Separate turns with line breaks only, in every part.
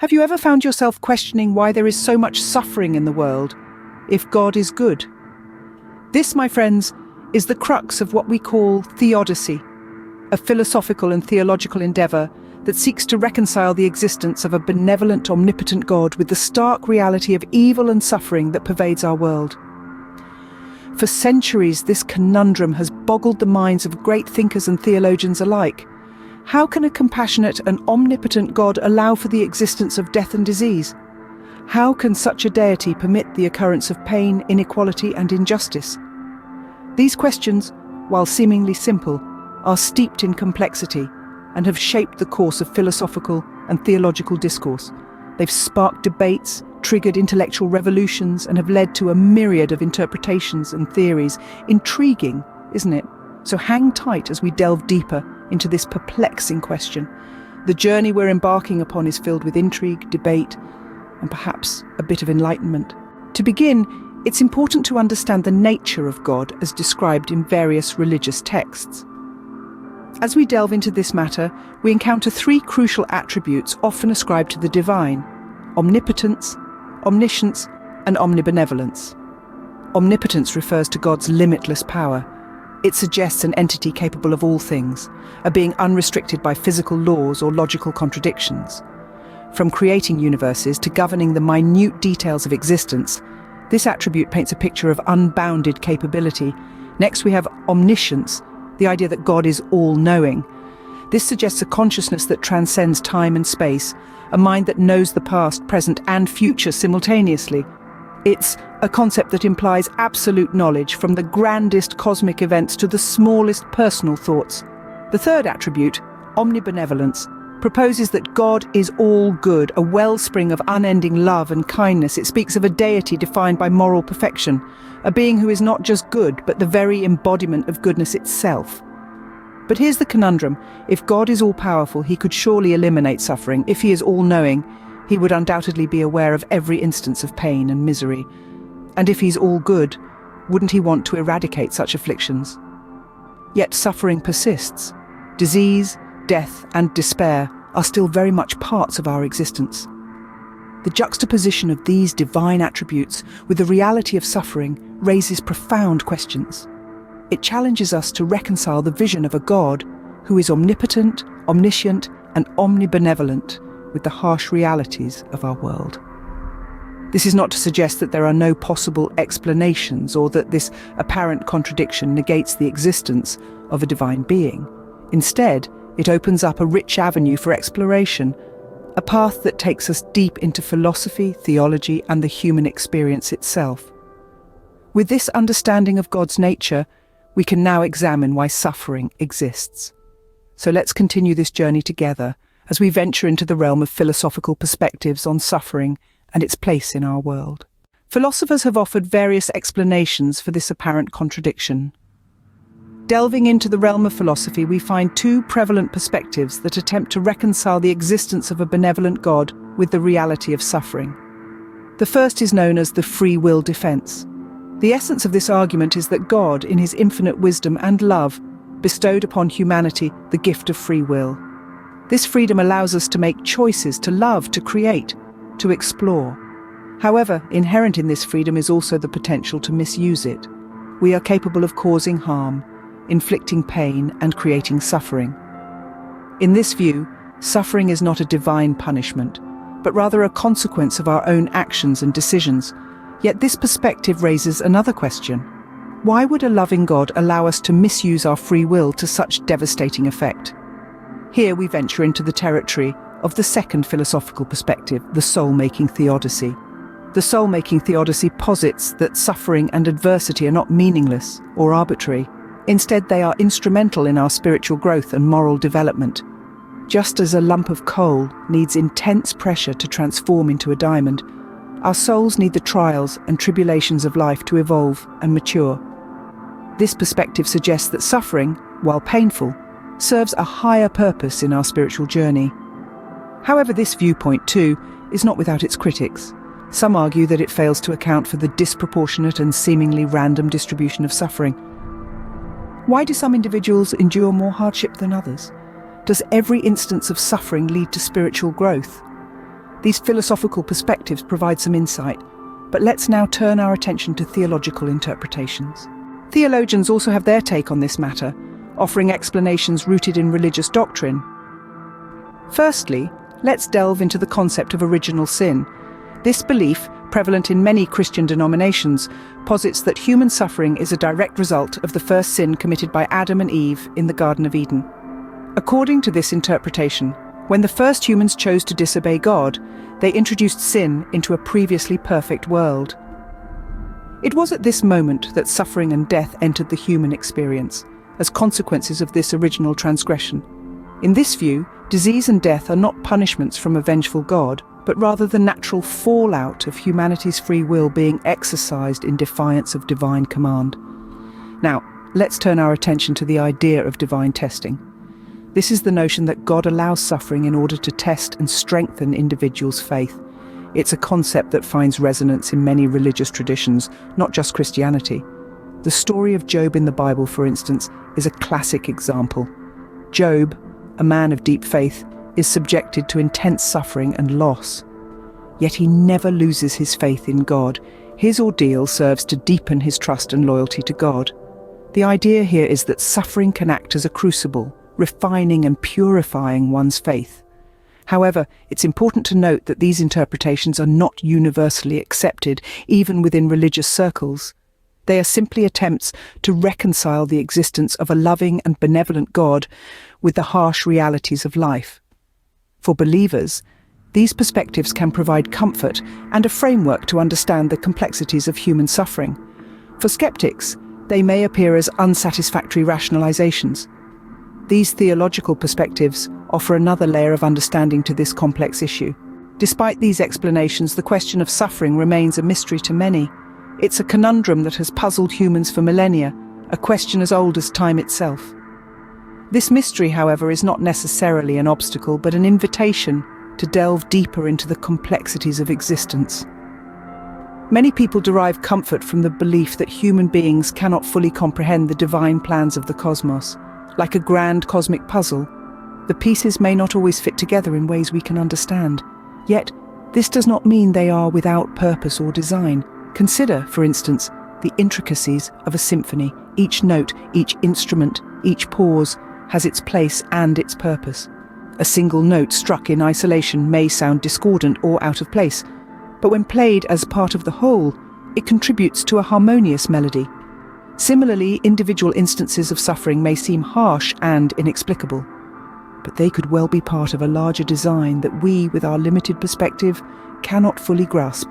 Have you ever found yourself questioning why there is so much suffering in the world, if God is good? This, my friends, is the crux of what we call theodicy, a philosophical and theological endeavor that seeks to reconcile the existence of a benevolent, omnipotent God with the stark reality of evil and suffering that pervades our world. For centuries, this conundrum has boggled the minds of great thinkers and theologians alike. How can a compassionate and omnipotent God allow for the existence of death and disease? How can such a deity permit the occurrence of pain, inequality, and injustice? These questions, while seemingly simple, are steeped in complexity and have shaped the course of philosophical and theological discourse. They've sparked debates, triggered intellectual revolutions, and have led to a myriad of interpretations and theories. Intriguing, isn't it? So hang tight as we delve deeper into this perplexing question. The journey we're embarking upon is filled with intrigue, debate, and perhaps a bit of enlightenment. To begin, it's important to understand the nature of God as described in various religious texts. As we delve into this matter, we encounter three crucial attributes often ascribed to the divine: omnipotence, omniscience, and omnibenevolence. Omnipotence refers to God's limitless power. It suggests an entity capable of all things, a being unrestricted by physical laws or logical contradictions. From creating universes to governing the minute details of existence, this attribute paints a picture of unbounded capability. Next, we have omniscience, the idea that God is all-knowing. This suggests a consciousness that transcends time and space, a mind that knows the past, present, and future simultaneously. It's a concept that implies absolute knowledge, from the grandest cosmic events to the smallest personal thoughts. The third attribute, omnibenevolence, proposes that God is all good, a wellspring of unending love and kindness. It speaks of a deity defined by moral perfection, a being who is not just good, but the very embodiment of goodness itself. But here's the conundrum. If God is all-powerful, he could surely eliminate suffering. If he is all-knowing, he would undoubtedly be aware of every instance of pain and misery. And if he's all good, wouldn't he want to eradicate such afflictions? Yet suffering persists. Disease, death, and despair are still very much parts of our existence. The juxtaposition of these divine attributes with the reality of suffering raises profound questions. It challenges us to reconcile the vision of a God who is omnipotent, omniscient, and omnibenevolent with the harsh realities of our world. This is not to suggest that there are no possible explanations or that this apparent contradiction negates the existence of a divine being. Instead, it opens up a rich avenue for exploration, a path that takes us deep into philosophy, theology, and the human experience itself. With this understanding of God's nature, we can now examine why suffering exists. So let's continue this journey together as we venture into the realm of philosophical perspectives on suffering and its place in our world. Philosophers have offered various explanations for this apparent contradiction. Delving into the realm of philosophy, we find two prevalent perspectives that attempt to reconcile the existence of a benevolent God with the reality of suffering. The first is known as the free will defense. The essence of this argument is that God, in his infinite wisdom and love, bestowed upon humanity the gift of free will. This freedom allows us to make choices, to love, to create, to explore. However, inherent in this freedom is also the potential to misuse it. We are capable of causing harm, inflicting pain, and creating suffering. In this view, suffering is not a divine punishment, but rather a consequence of our own actions and decisions. Yet this perspective raises another question. Why would a loving God allow us to misuse our free will to such devastating effect? Here we venture into the territory of the second philosophical perspective, the soul-making theodicy. The soul-making theodicy posits that suffering and adversity are not meaningless or arbitrary. Instead, they are instrumental in our spiritual growth and moral development. Just as a lump of coal needs intense pressure to transform into a diamond, our souls need the trials and tribulations of life to evolve and mature. This perspective suggests that suffering, while painful, serves a higher purpose in our spiritual journey. However, this viewpoint, too, is not without its critics. Some argue that it fails to account for the disproportionate and seemingly random distribution of suffering. Why do some individuals endure more hardship than others? Does every instance of suffering lead to spiritual growth? These philosophical perspectives provide some insight, but let's now turn our attention to theological interpretations. Theologians also have their take on this matter, offering explanations rooted in religious doctrine. Firstly, let's delve into the concept of original sin. This belief, prevalent in many Christian denominations, posits that human suffering is a direct result of the first sin committed by Adam and Eve in the Garden of Eden. According to this interpretation, when the first humans chose to disobey God, they introduced sin into a previously perfect world. It was at this moment that suffering and death entered the human experience, as consequences of this original transgression. In this view, disease and death are not punishments from a vengeful God, but rather the natural fallout of humanity's free will being exercised in defiance of divine command. Now, let's turn our attention to the idea of divine testing. This is the notion that God allows suffering in order to test and strengthen individuals' faith. It's a concept that finds resonance in many religious traditions, not just Christianity. The story of Job in the Bible, for instance, is a classic example. Job, a man of deep faith, is subjected to intense suffering and loss. Yet he never loses his faith in God. His ordeal serves to deepen his trust and loyalty to God. The idea here is that suffering can act as a crucible, refining and purifying one's faith. However, it's important to note that these interpretations are not universally accepted, even within religious circles. They are simply attempts to reconcile the existence of a loving and benevolent God with the harsh realities of life. For believers, these perspectives can provide comfort and a framework to understand the complexities of human suffering. For skeptics, they may appear as unsatisfactory rationalizations. These theological perspectives offer another layer of understanding to this complex issue. Despite these explanations, the question of suffering remains a mystery to many. It's a conundrum that has puzzled humans for millennia, a question as old as time itself. This mystery, however, is not necessarily an obstacle, but an invitation to delve deeper into the complexities of existence. Many people derive comfort from the belief that human beings cannot fully comprehend the divine plans of the cosmos. Like a grand cosmic puzzle, the pieces may not always fit together in ways we can understand. Yet, this does not mean they are without purpose or design. Consider, for instance, the intricacies of a symphony. Each note, each instrument, each pause has its place and its purpose. A single note struck in isolation may sound discordant or out of place, but when played as part of the whole, it contributes to a harmonious melody. Similarly, individual instances of suffering may seem harsh and inexplicable, but they could well be part of a larger design that we, with our limited perspective, cannot fully grasp.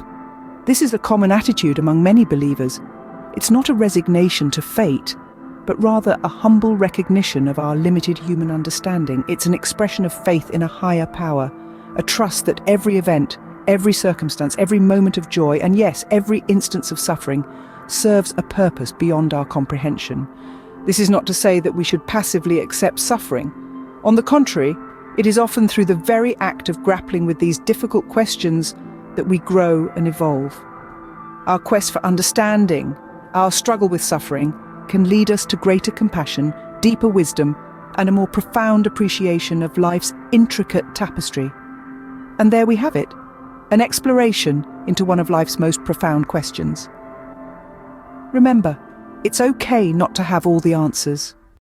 This is a common attitude among many believers. It's not a resignation to fate, but rather a humble recognition of our limited human understanding. It's an expression of faith in a higher power, a trust that every event, every circumstance, every moment of joy, and yes, every instance of suffering, serves a purpose beyond our comprehension. This is not to say that we should passively accept suffering. On the contrary, it is often through the very act of grappling with these difficult questions that we grow and evolve. Our quest for understanding, our struggle with suffering, can lead us to greater compassion, deeper wisdom, and a more profound appreciation of life's intricate tapestry. And there we have it, an exploration into one of life's most profound questions. Remember, it's okay not to have all the answers.